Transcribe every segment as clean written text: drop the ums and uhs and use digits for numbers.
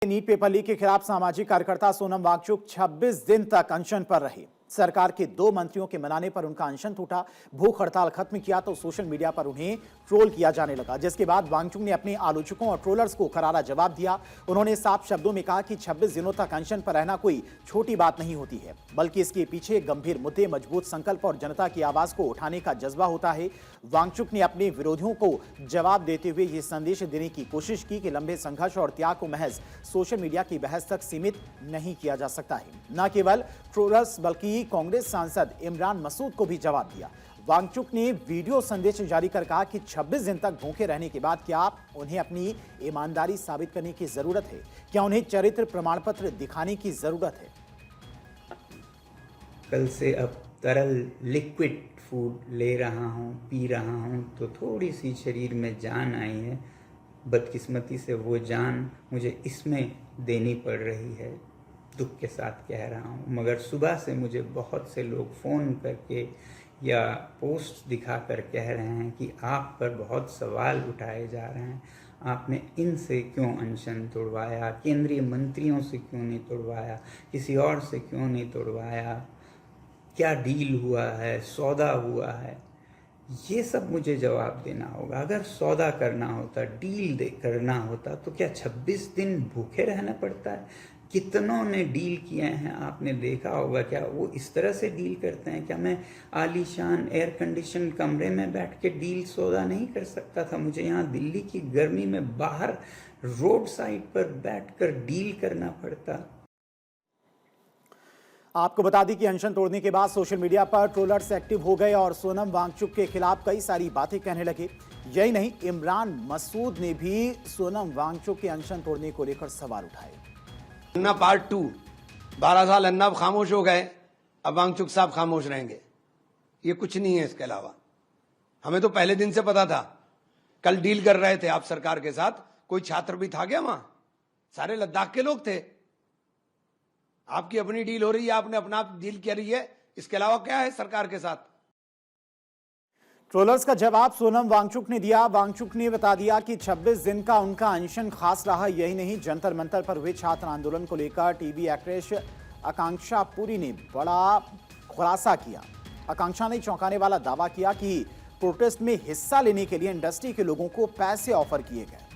NEET paper leak के खिलाफ सामाजिक कार्यकर्ता सोनम वांगचुक 26 दिन तक अनशन पर रही। सरकार के 2 मंत्रियों के मनाने पर उनका अनशन टूटा। भूख हड़ताल खत्म किया तो सोशल मीडिया पर उन्हें ट्रोल किया जाने लगा, जिसके बाद वांगचुक ने अपने आलोचकों और ट्रोलर्स को करारा जवाब दिया। उन्होंने साफ शब्दों में कहा कि 26 दिनों तक अनशन पर रहना कोई छोटी बात नहीं होती है, बल्कि इसके पीछे गंभीर मुद्दे, मजबूत संकल्प और जनता की आवाज को उठाने का जज्बा होता है। वांगचुक ने अपने विरोधियों को जवाब देते हुए ये संदेश देने की कोशिश की कि लंबे संघर्ष और त्याग को महज सोशल मीडिया की बहस तक सीमित नहीं किया जा सकता है। न केवल ट्रोलर्स बल्कि कांग्रेस सांसद इमरान मसूद को भी जवाब दिया। वांगचुक ने वीडियो संदेश जारी कर कहा कि 26 दिन तक भूखे रहने के बाद क्या उन्हें अपनी ईमानदारी साबित करने की जरूरत है? क्या उन्हें चरित्र प्रमाण पत्र दिखाने की जरूरत है? कल से अब तरल लिक्विड फूड ले रहा हूँ, पी रहा हूँ, तो थोड़ी सी शरीर में जान आई है। बदकिस्मती से वो जान मुझे इसमें देनी पड़ रही है, दुख के साथ कह रहा हूँ। मगर सुबह से मुझे बहुत से लोग फ़ोन करके या पोस्ट दिखाकर कह रहे हैं कि आप पर बहुत सवाल उठाए जा रहे हैं, आपने इनसे क्यों अनशन तोड़वाया, केंद्रीय मंत्रियों से क्यों नहीं तोड़वाया, किसी और से क्यों नहीं तोड़वाया, क्या डील हुआ है, सौदा हुआ है। ये सब मुझे जवाब देना होगा। अगर सौदा करना होता, डील करना होता, तो क्या 26 दिन भूखे रहना पड़ता है? कितनों ने डील किए हैं, आपने देखा होगा। क्या वो इस तरह से डील करते हैं? क्या मैं आलीशान एयर कंडीशन कमरे में बैठ के डील सौदा नहीं कर सकता था? मुझे यहाँ दिल्ली की गर्मी में बाहर रोड साइड पर बैठकर डील करना पड़ता। आपको बता दें कि अनशन तोड़ने के बाद सोशल मीडिया पर ट्रोलर्स एक्टिव हो गए और सोनम वांगचुक के खिलाफ कई सारी बातें कहने लगे। यही नहीं, इमरान मसूद ने भी सोनम वांगचुक के अनशन तोड़ने को लेकर सवाल उठाए। अन्ना पार्ट 2, 12 साल अन्ना खामोश हो गए, अब वांगचुक साहब खामोश रहेंगे। ये कुछ नहीं है इसके अलावा। हमें तो पहले दिन से पता था। कल डील कर रहे थे आप सरकार के साथ, कोई छात्र भी था क्या वहां? सारे लद्दाख के लोग थे। आपकी अपनी डील हो रही है, आपने अपना डील कर रही है, इसके अलावा क्या है सरकार के साथ? ट्रोलर्स का जवाब सोनम वांगचुक ने दिया। वांगचुक ने बता दिया कि 26 दिन का उनका अनशन खास रहा। यही नहीं, जंतर मंतर पर हुए छात्र आंदोलन को लेकर टीवी एक्ट्रेस आकांक्षा पुरी ने बड़ा खुलासा किया। आकांक्षा ने चौंकाने वाला दावा किया कि प्रोटेस्ट में हिस्सा लेने के लिए इंडस्ट्री के लोगों को पैसे ऑफर किए गए।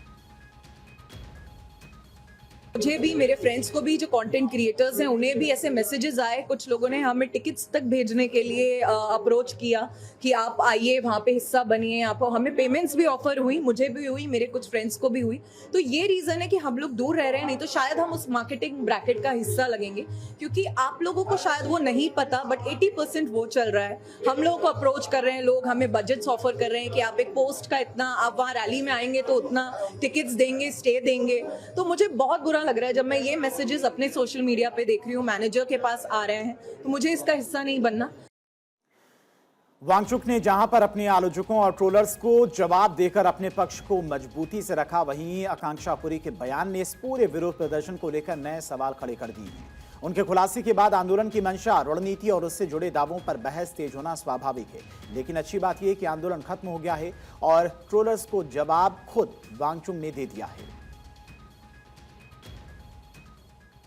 मुझे भी, मेरे फ्रेंड्स को भी, जो कंटेंट क्रिएटर्स हैं उन्हें भी ऐसे मैसेजेस आए। कुछ लोगों ने हमें टिकट्स तक भेजने के लिए अप्रोच किया कि आप आइए, वहाँ पे हिस्सा बनिए। आप, हमें पेमेंट्स भी ऑफर हुई, मुझे भी हुई, मेरे कुछ फ्रेंड्स को भी हुई। तो ये रीज़न है कि हम लोग दूर रह रहे हैं, नहीं तो शायद हम उस मार्केटिंग ब्रैकेट का हिस्सा लगेंगे। क्योंकि आप लोगों को शायद वो नहीं पता, बट 80% वो चल रहा है। हम लोगों को अप्रोच कर रहे हैं, लोग हमें बजट्स ऑफर कर रहे हैं कि आप एक पोस्ट का इतना, आप वहाँ रैली में आएंगे तो उतना टिकट्स देंगे, स्टे देंगे। तो मुझे बहुत बुरा लग रहा है जब मैं ये मैसेजेस अपने सोशल मीडिया पे देख रही हूँ, मैनेजर के पास आ रहे हैं, तो मुझे इसका हिस्सा नहीं बनना। वांगचुक ने जहां पर अपने आलोचकों और ट्रोलर्स को जवाब देकर अपने पक्ष को मजबूती से रखा, वहीं आकांक्षा पुरी के बयान ने इस पूरे विरोध प्रदर्शन को लेकर नए सवाल खड़े कर दिए हैं। उनके खुलासे के बाद आंदोलन की मंशा, रणनीति और उससे जुड़े दावों पर बहस तेज होना स्वाभाविक है। लेकिन अच्छी बात यह कि आंदोलन खत्म हो गया है और ट्रोलर्स को जवाब खुद वांगचुक ने दे दिया है।